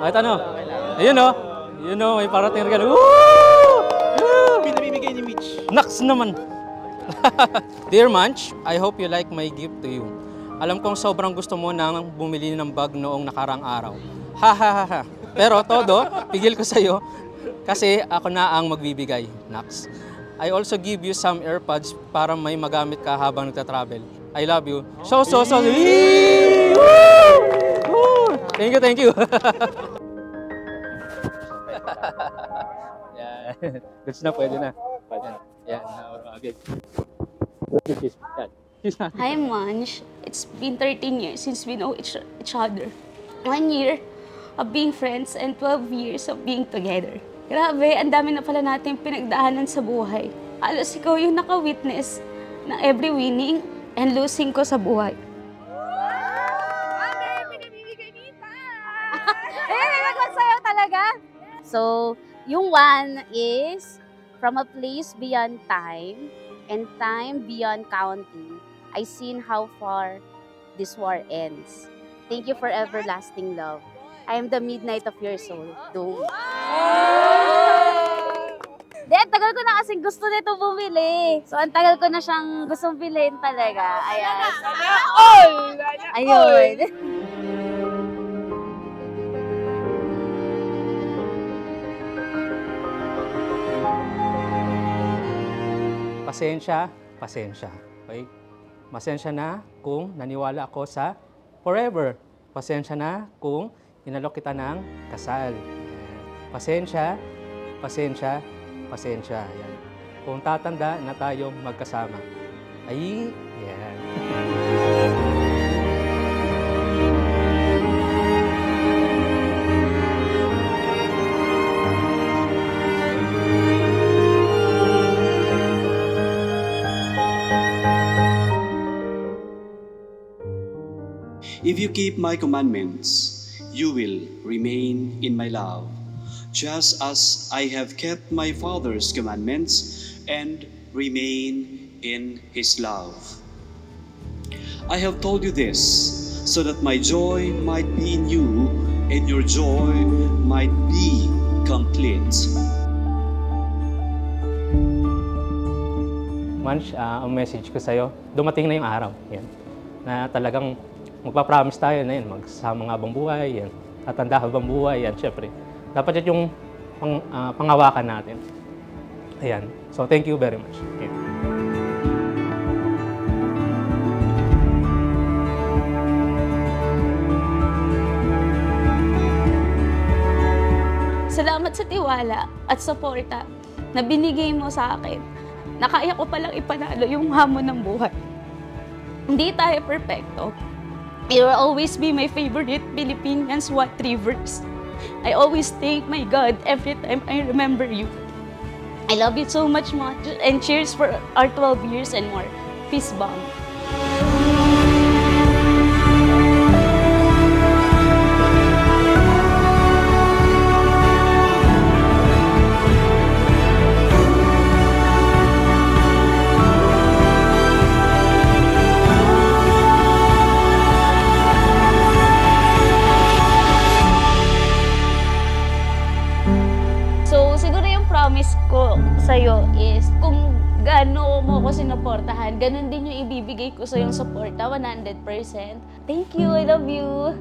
Kahit ano. Ayun o. Yun o, may parating regalo. Woo! Pinabibigay ni Mitch. Naks naman. Dear Munch, I hope you like my gift to you. Alam kong sobrang gusto mo nang bumili ng bag noong nakarang araw. Ha ha ha ha. Pero todo, pigil ko sa'yo kasi ako na ang magbibigay. Naks. I also give you some AirPods para may magamit ka habang nagta-travel. I love you. So. Thank you, thank you. Yan. Goods na, pwede na. Yan, okay. Hi, Munch. It's been 13 years since we know each other. 1 year of being friends and 12 years of being together. Grabe, ang dami na pala natin pinagdaanan sa buhay. Alos ikaw yung naka-witness ng every winning and losing ko sa buhay. Sa'yo talaga. So, yung one is from a place beyond time and time beyond counting. I seen how far this war ends. Thank you for everlasting love. I am the midnight of your soul. Doom. Then, tagal ko na kasing gusto nito bumili. So, ang tagal ko na siyang gustong bilhin talaga. Ayan. Ayun. Pasensya. Okay? Pasensya na kung naniwala ako sa forever. Pasensya na kung inalok kita ng kasal. Pasensya. Yan. Kung tatanda na tayong magkasama. Ay, yan. If you keep my commandments, you will remain in my love, just as I have kept my Father's commandments and remain in His love. I have told you this, so that my joy might be in you, and your joy might be complete. Munch, ang message ko sa'yo, dumating na yung araw. Yan. Na talagang magpa-promise tayo na yun, magsama habang buhay, yan. Tatanda habang buhay, yan, syempre. Dapat yan yung pangawakan natin. Ayan. So, thank you very much. Okay. Salamat sa tiwala at suporta na binigay mo sa akin. Nakaya ko palang ipanalo yung hamon ng buhay. Hindi tayo perfecto. You will always be my favorite Filipinians What Rivers. I always thank my God every time I remember you. I love you so much, and cheers for our 12 years and more. Peace bomb. Promise ko sa'yo is kung gaano mo ko sinuportahan, ganun din yung ibibigay ko sa yung suporta, 100%. Thank you, I love you.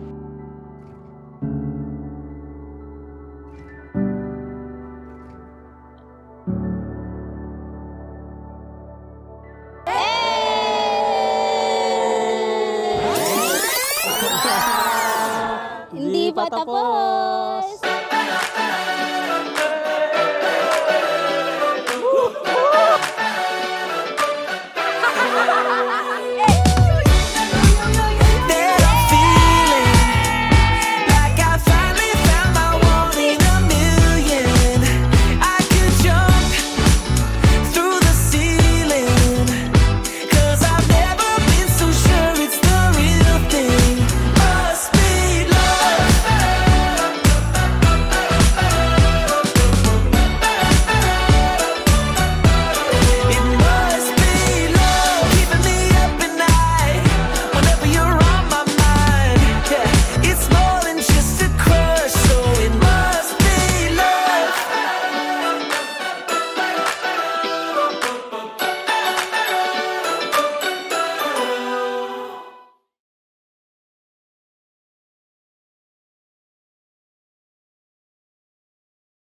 Hindi pa tapos.